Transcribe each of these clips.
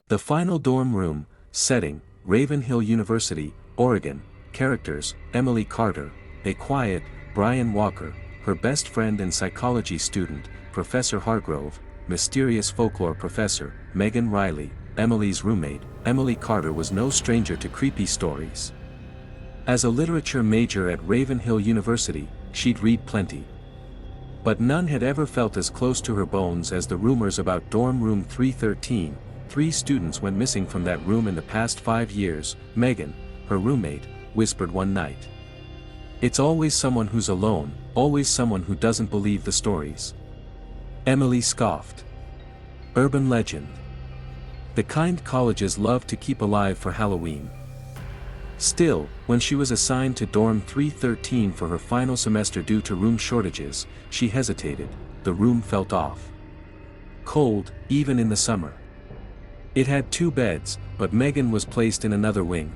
The final dorm room, setting, Ravenhill University, Oregon. Characters, Emily Carter, a quiet, Brian Walker, her best friend and psychology student, Professor Hargrove, mysterious folklore professor, Megan Riley, Emily's roommate. Emily Carter was no stranger to creepy stories. As a literature major at Ravenhill University, she'd read plenty. But none had ever felt as close to her bones as the rumors about dorm room 313. 3 students went missing from that room in the past 5 years, Megan, her roommate, whispered one night. It's always someone who's alone, always someone who doesn't believe the stories. Emily scoffed. Urban legend. The kind colleges love to keep alive for Halloween. Still, when she was assigned to dorm 313 for her final semester due to room shortages, she hesitated. The room felt off. Cold, even in the summer. It had 2 beds, but Megan was placed in another wing.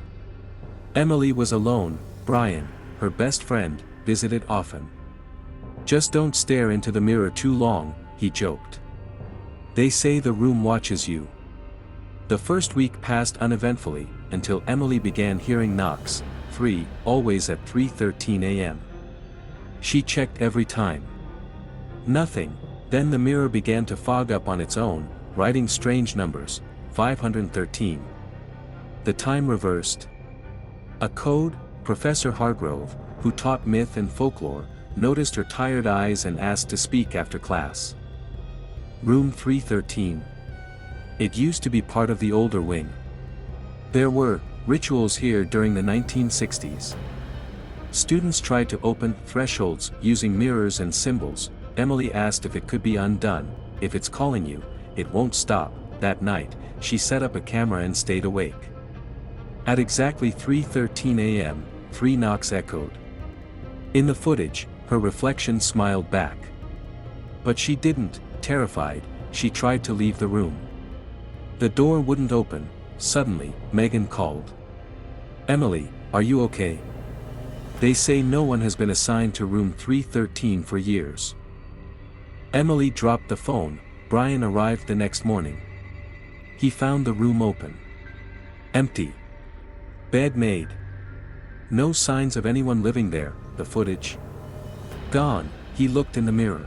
Emily was alone. Brian, her best friend, visited often. Just don't stare into the mirror too long, he joked. They say the room watches you. The first week passed uneventfully, until Emily began hearing knocks, always at 3:13 a.m. She checked every time. Nothing. Then the mirror began to fog up on its own, writing strange numbers, 513. The time reversed. A code. Professor Hargrove, who taught myth and folklore, noticed her tired eyes and asked to speak after class. Room 313. It used to be part of the older wing. There were rituals here during the 1960s. Students tried to open thresholds using mirrors and symbols. Emily asked if it could be undone. If it's calling you, it won't stop. That night, she set up a camera and stayed awake. At exactly 3:13 a.m., 3 knocks echoed. In the footage, her reflection smiled back. But she didn't. Terrified, she tried to leave the room. The door wouldn't open. Suddenly, Megan called. Emily, are you okay? They say no one has been assigned to room 313 for years. Emily dropped the phone. Brian arrived the next morning. He found the room open. Empty. Bed made. No signs of anyone living there. The footage gone. He looked in the mirror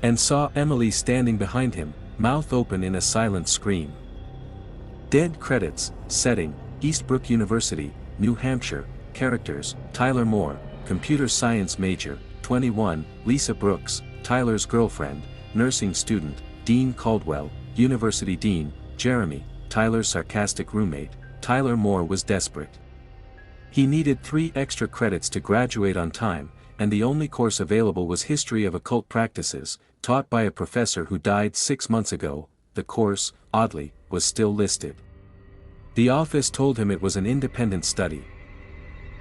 and saw Emily standing behind him, mouth open in a silent scream. Dead credits. Setting, Eastbrook University, New Hampshire. Characters, Tyler Moore, computer science major, 21, Lisa Brooks, Tyler's girlfriend, nursing student, Dean Caldwell, university dean, Jeremy, Tyler's sarcastic roommate. Tyler Moore was desperate. He needed 3 extra credits to graduate on time, and the only course available was History of Occult Practices, taught by a professor who died 6 months ago. The course, oddly, was still listed. The office told him it was an independent study.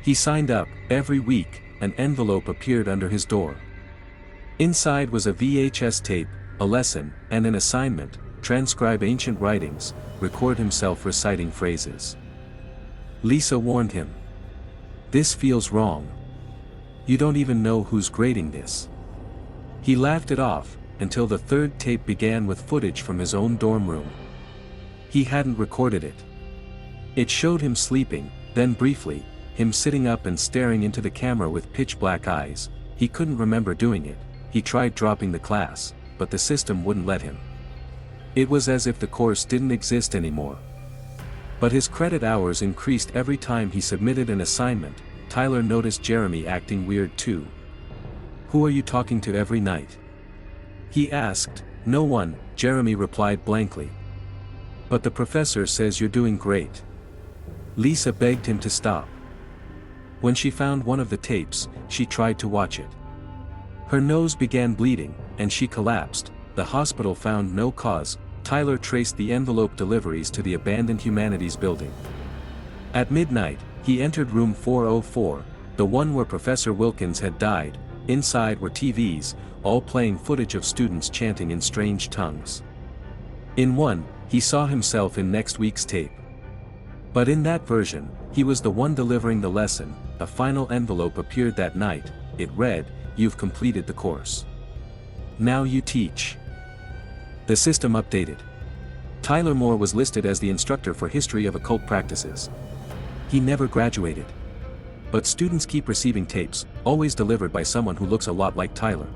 He signed up. Every week, an envelope appeared under his door. Inside was a VHS tape, a lesson, and an assignment: transcribe ancient writings, record himself reciting phrases. Lisa warned him. This feels wrong. You don't even know who's grading this. He laughed it off, until the 3rd tape began with footage from his own dorm room. He hadn't recorded it. It showed him sleeping, then briefly, him sitting up and staring into the camera with pitch-black eyes. He couldn't remember doing it. He tried dropping the class, but the system wouldn't let him. It was as if the course didn't exist anymore. But his credit hours increased every time he submitted an assignment. Tyler noticed Jeremy acting weird too. Who are you talking to every night? He asked. No one, Jeremy replied blankly. But the professor says you're doing great. Lisa begged him to stop. When she found one of the tapes, she tried to watch it. Her nose began bleeding, and she collapsed. The hospital found no cause. Tyler traced the envelope deliveries to the abandoned humanities building. At midnight, he entered room 404, the one where Professor Wilkins had died. Inside were TVs, all playing footage of students chanting in strange tongues. In one, he saw himself in next week's tape. But in that version, he was the one delivering the lesson. A final envelope appeared that night. It read, "You've completed the course. Now you teach." The system updated. Tyler Moore was listed as the instructor for history of occult practices. He never graduated. But students keep receiving tapes, always delivered by someone who looks a lot like Tyler.